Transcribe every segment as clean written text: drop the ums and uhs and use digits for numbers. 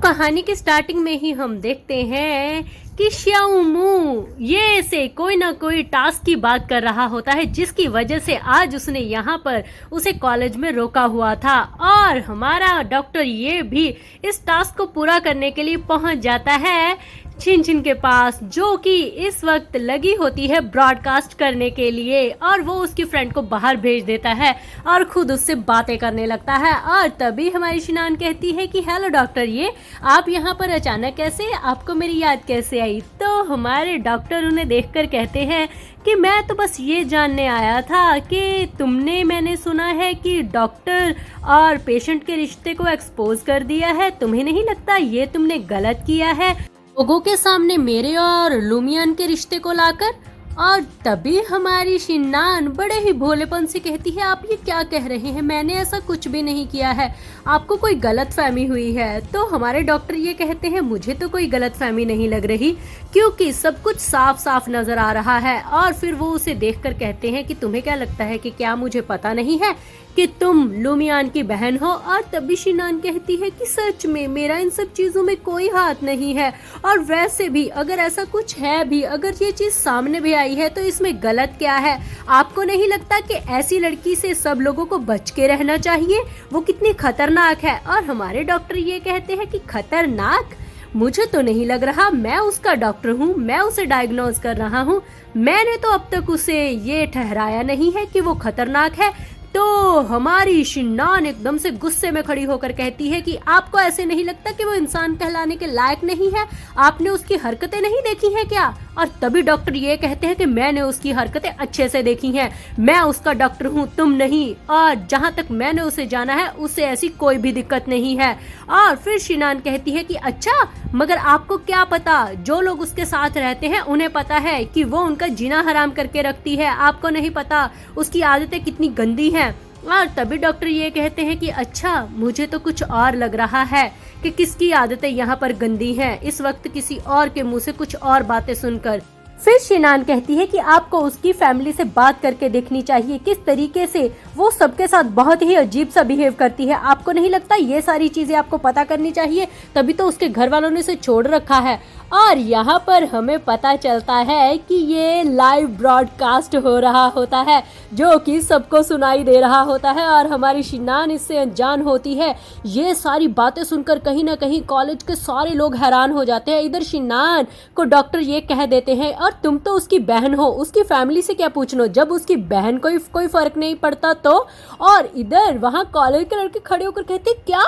कहानी के स्टार्टिंग में ही हम देखते हैं कि श्याओमू ये से कोई ना कोई टास्क की बात कर रहा होता है, जिसकी वजह से आज उसने यहाँ पर उसे कॉलेज में रोका हुआ था। और हमारा डॉक्टर ये भी इस टास्क को पूरा करने के लिए पहुँच जाता है छिन के पास, जो कि इस वक्त लगी होती है ब्रॉडकास्ट करने के लिए। और वो उसकी फ्रेंड को बाहर भेज देता है और खुद उससे बातें करने लगता है। और तभी हमारी शिनान कहती है कि हेलो डॉक्टर, ये आप यहाँ पर अचानक कैसे, आपको मेरी याद कैसे आई? तो हमारे डॉक्टर उन्हें देखकर कहते हैं कि मैं तो बस ये जानने आया था कि मैंने सुना है कि डॉक्टर और पेशेंट के रिश्ते को एक्सपोज कर दिया है। तुम्हें नहीं लगता ये तुमने गलत किया है लोगों के सामने मेरे और लुमियान के रिश्ते को लाकर? और तभी हमारी शिनान बड़े ही भोलेपन से कहती है, आप ये क्या कह रहे हैं, मैंने ऐसा कुछ भी नहीं किया है, आपको कोई गलत फहमी हुई है। तो हमारे डॉक्टर ये कहते हैं, मुझे तो कोई गलत फहमी नहीं लग रही, क्योंकि सब कुछ साफ साफ नजर आ रहा है। और फिर वो उसे देखकर कहते हैं कि तुम्हें क्या लगता है कि क्या मुझे पता नहीं है कि तुम लुमियान की बहन हो? और तभी शिनान कहती है कि सच में मेरा इन सब चीजों में कोई हाथ नहीं है, और वैसे भी अगर ऐसा कुछ है भी, अगर ये चीज सामने भी आई है तो इसमें गलत क्या है? आपको नहीं लगता कि ऐसी लड़की से सब लोगों को बच के रहना चाहिए? वो कितनी खतरनाक है। और हमारे डॉक्टर ये कहते हैं कि खतरनाक? मुझे तो नहीं लग रहा, मैं उसका डॉक्टर हूँ, मैं उसे डायग्नोज कर रहा हूँ, मैंने तो अब तक उसे ये ठहराया नहीं है कि वो खतरनाक है। तो हमारी शिनान एकदम से गुस्से में खड़ी होकर कहती है कि आपको ऐसे नहीं लगता कि वो इंसान कहलाने के लायक नहीं है? आपने उसकी हरकतें नहीं देखी हैं क्या? और तभी डॉक्टर ये कहते हैं कि मैंने उसकी हरकतें अच्छे से देखी हैं, मैं उसका डॉक्टर हूँ, तुम नहीं, और जहाँ तक मैंने उसे जाना है उसे ऐसी कोई भी दिक्कत नहीं है। और फिर शिनान कहती है कि अच्छा, मगर आपको क्या पता, जो लोग उसके साथ रहते हैं उन्हें पता है कि वो उनका जीना हराम करके रखती है, आपको नहीं पता उसकी आदतें कितनी गंदी हैं। और तभी डॉक्टर ये कहते हैं कि अच्छा, मुझे तो कुछ और लग रहा है कि किसकी आदतें यहाँ पर गंदी हैं, इस वक्त किसी और के मुंह से कुछ और बातें सुनकर। फिर शिनान कहती है कि आपको उसकी फैमिली से बात करके देखनी चाहिए, किस तरीके से वो सबके साथ बहुत ही अजीब सा बिहेव करती है। आपको नहीं लगता ये सारी चीजें आपको पता करनी चाहिए? तभी तो उसके घर वालों ने उसे छोड़ रखा है। और यहाँ पर हमें पता चलता है कि ये लाइव ब्रॉडकास्ट हो रहा होता है, जो कि सबको सुनाई दे रहा होता है। और हमारी शिनान इससे अनजान होती है। ये सारी बातें सुनकर कहीं ना कहीं कॉलेज के सारे लोग हैरान हो जाते हैं। इधर शिनान को डॉक्टर ये कह देते हैं, और तुम तो उसकी बहन हो, उसकी फैमिली से क्या पूछना, जब उसकी बहन को कोई फर्क नहीं पड़ता तो। और इधर वहाँ कॉलेज के लड़के खड़े होकर कहते, क्या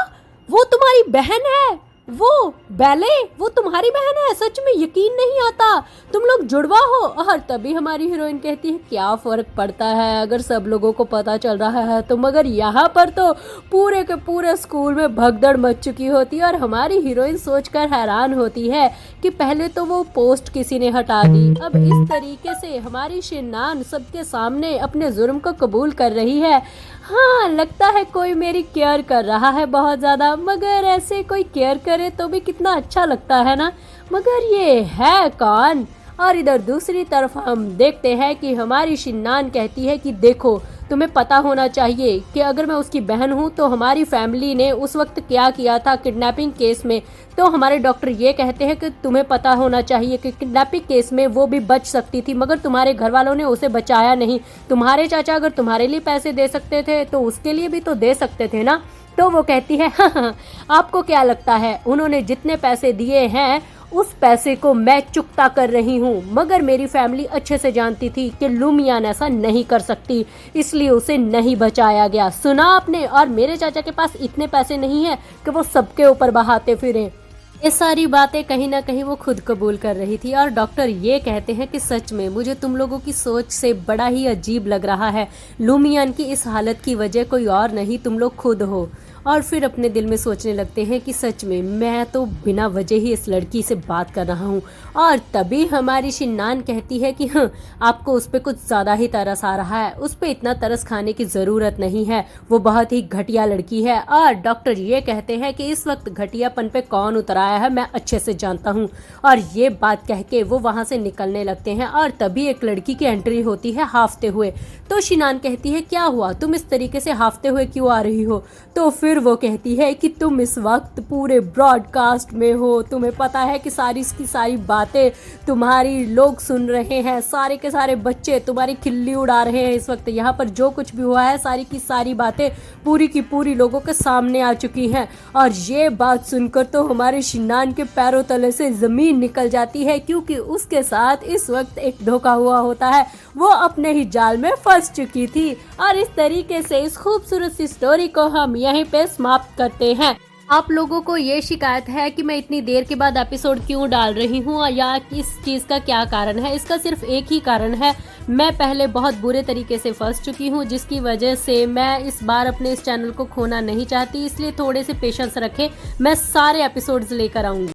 वो तुम्हारी बहन है? वो बैले, वो तुम्हारी बहन है? सच में यकीन नहीं आता, तुम लोग जुड़वा हो। और तभी हमारी हीरोइन कहती है, क्या फर्क पड़ता है अगर सब लोगों को पता चल रहा है तो? मगर यहाँ पर तो पूरे के पूरे स्कूल में भगदड़ मच चुकी होती है। और हमारी हीरोइन सोचकर हैरान होती है कि पहले तो वो पोस्ट किसी ने हटा दी, अब इस तरीके से हमारी शिनान सबके सामने अपने जुर्म को कबूल कर रही है। हाँ, लगता है कोई मेरी केयर कर रहा है बहुत ज़्यादा, मगर ऐसे कोई केयर करे तो भी कितना अच्छा लगता है ना। मगर ये है कौन? और इधर दूसरी तरफ हम देखते हैं कि हमारी शिनान कहती है कि देखो, तुम्हें पता होना चाहिए कि अगर मैं उसकी बहन हूँ तो हमारी फैमिली ने उस वक्त क्या किया था किडनैपिंग केस में। तो हमारे डॉक्टर ये कहते हैं कि तुम्हें पता होना चाहिए कि किडनैपिंग केस में वो भी बच सकती थी, मगर तुम्हारे घर वालों ने उसे बचाया नहीं। तुम्हारे चाचा अगर तुम्हारे लिए पैसे दे सकते थे तो उसके लिए भी तो दे सकते थे ना। तो वो कहती है, हाँ, आपको क्या लगता है उन्होंने जितने पैसे दिए हैं उस पैसे को मैं चुकता कर रही हूँ, मगर मेरी फैमिली अच्छे से जानती थी कि लुमियान ऐसा नहीं कर सकती, इसलिए उसे नहीं बचाया गया। सुना आपने? और मेरे चाचा के पास इतने पैसे नहीं है कि वो सबके ऊपर बहाते फिरें। ये सारी बातें कहीं ना कहीं वो खुद कबूल कर रही थी। और डॉक्टर ये कहते हैं कि सच में मुझे तुम लोगों की सोच से बड़ा ही अजीब लग रहा है, लुमियान की इस हालत की वजह कोई और नहीं, तुम लोग खुद हो। और फिर अपने दिल में सोचने लगते हैं कि सच में मैं तो बिना वजह ही इस लड़की से बात कर रहा हूँ। और तभी हमारी शिनान कहती है कि हाँ, आपको उस पर कुछ ज़्यादा ही तरस आ रहा है, उस पर इतना तरस खाने की ज़रूरत नहीं है, वो बहुत ही घटिया लड़की है। और डॉक्टर ये कहते हैं कि इस वक्त घटियापन पे कौन उतर आया है मैं अच्छे से जानता हूँ। और ये बात कह के वो वहाँ से निकलने लगते हैं। और तभी एक लड़की की एंट्री होती है हाफते हुए। तो शिनान कहती है, क्या हुआ, तुम इस तरीके से हाफते हुए क्यों आ रही हो? तो फिर फिर वो कहती है कि तुम इस वक्त पूरे ब्रॉडकास्ट में हो, तुम्हें पता है कि सारी की सारी बातें तुम्हारी लोग सुन रहे हैं, सारे के सारे बच्चे तुम्हारी खिल्ली उड़ा रहे हैं। इस वक्त यहाँ पर जो कुछ भी हुआ है सारी की सारी बातें पूरी की पूरी लोगों के सामने आ चुकी हैं। और ये बात सुनकर तो हमारे शिनान के पैरों तले से ज़मीन निकल जाती है, क्योंकि उसके साथ इस वक्त एक धोखा हुआ होता है, वो अपने ही जाल में फंस चुकी थी। और इस तरीके से इस खूबसूरत सी स्टोरी को हम यहीं पे समाप्त करते हैं। आप लोगों को ये शिकायत है कि मैं इतनी देर के बाद एपिसोड क्यों डाल रही हूँ या इस चीज़ का क्या कारण है। इसका सिर्फ एक ही कारण है, मैं पहले बहुत बुरे तरीके से फंस चुकी हूँ, जिसकी वजह से मैं इस बार अपने इस चैनल को खोना नहीं चाहती। इसलिए थोड़े से पेशेंस रखें, मैं सारे एपिसोड्स लेकर आऊँगी।